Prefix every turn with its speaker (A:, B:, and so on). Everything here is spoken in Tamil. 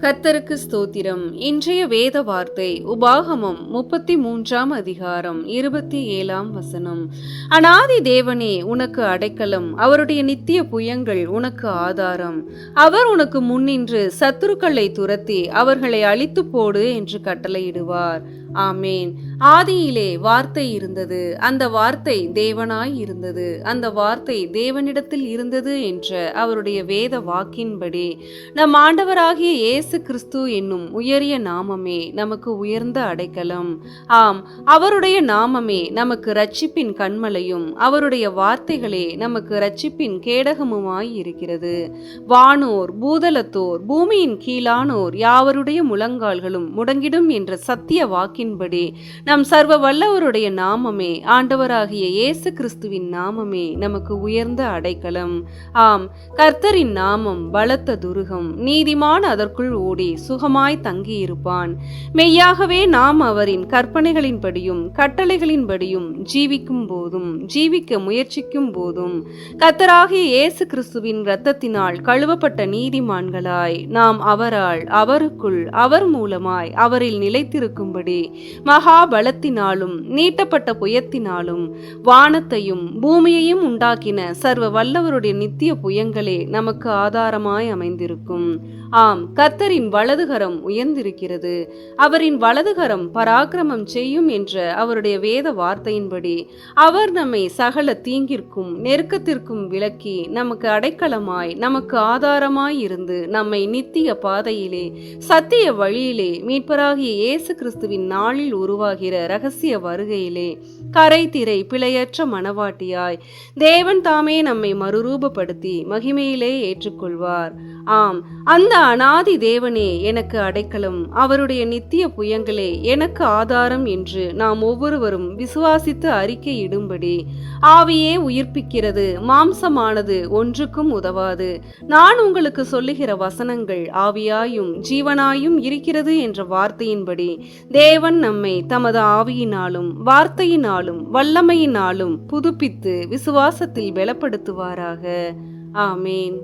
A: கர்த்தருக்கு ஸ்தோத்திரம். இன்றைய வேத வார்த்தை உபாகமம் 33 அதிகாரம் 27 அநாதி தேவனே உனக்கு அடைக்கலம், அவருடைய நித்திய புயங்கள் உனக்கு ஆதாரம். அவர் உனக்கு முன்னின்று சத்துருக்களை துரத்தி அவர்களை அழித்து போடு என்று கட்டளையிடுவார். ஆமேன். ஆதியிலே வார்த்தை இருந்தது, அந்த வார்த்தை தேவனாய் இருந்தது, அந்த வார்த்தை தேவனிடத்தில் இருந்தது என்ற அவருடைய வேத வாக்கின்படி நம் ஆண்டவராகிய இயேசு கிறிஸ்து என்னும் உயரிய நாமமே நமக்கு உயர்ந்த அடைக்கலம். ஆம், அவருடைய நாமமே நமக்கு இரட்சிப்பின் கண்மலையும் அவருடைய வார்த்தைகளே நமக்கு இரட்சிப்பின் கேடகமுமாய் இருக்கிறது. வானோர் பூதலத்தோர் பூமியின் கீழானோர் யாவருடைய முழங்கால்களும் முடங்கிடும் என்ற சத்திய வாக்கின்படி நம் சர்வ வல்லவருடைய நாமமே, ஆண்டவராகிய இயேசு கிறிஸ்துவின் நாமமே நமக்கு உயர்ந்த அடைக்கலம். ஆம், கர்த்தரின் நாமம் பலத்த துருகம், நீதிமான் அதற்குள் ஓடி சுகமாய் தங்கியிருப்பான். மெய்யாகவே நாம் அவரின் கற்பனைகளின்படியும் கட்டளைகளின்படியும் ஜீவிக்கும் போதும் ஜீவிக்க முயற்சிக்கும் போதும் கர்த்தராகிய இயேசு கிறிஸ்துவின் இரத்தத்தினால் கழுவப்பட்ட நீதிமான்களாய் நாம் அவரால், அவருக்குள், அவர் மூலமாய் அவரில் நிலைத்திருக்கும்படி மகா பலத்தினாலும் நீட்டப்பட்ட புயத்தினாலும் வானத்தையும் பூமியையும் உண்டாக்கின சர்வ வல்லவருடைய நித்திய புயங்களே நமக்கு ஆதாரமாய் அமைந்திருக்கும். ஆம், கர்த்தரின் வலதுகரம் உயர்ந்திருக்கிறது, அவரின் வலதுகரம் பராக்கிரமம் செய்யும் என்ற அவருடைய வேத வார்த்தையின்படி அவர் நம்மை சகல தீங்கிற்கும் நெருக்கத்திற்கும் விலக்கி நமக்கு அடைக்கலமாய் நமக்கு ஆதாரமாய் இருந்து நம்மை நித்திய பாதையிலே சத்திய வழியிலே மீட்பராகிய இயேசு கிறிஸ்துவின் நாளில் உருவாகிற இரகசிய வருகையிலே கரை திரை பிழையற்ற மனவாட்டியாய் தேவன் தாமே நம்மை மறுரூபப்படுத்தி மகிமையிலே ஏற்றுக்கொள்வார். ஆம், அந்த அநாதி தேவனே எனக்கு அடைக்கலம், அவருடைய நித்திய புயங்களே எனக்கு ஆதாரம் என்று நாம் ஒவ்வொருவரும் விசுவாசித்து அறிக்கையிடும்படி ஆவியே உயிர்ப்பிக்கிறது, மாம்சமானது ஒன்றுக்கும் உதவாது. நான் உங்களுக்கு சொல்லுகிற வசனங்கள் ஆவியாயும் ஜீவனாயும் இருக்கிறது என்ற வார்த்தையின்படி தேவன் நம்மை தமது ஆவியினாலும் வார்த்தையினாலும் வல்லமையினாலும் புதுப்பித்து விசுவாசத்தில் பலப்படுத்துவாராக. ஆமேன்.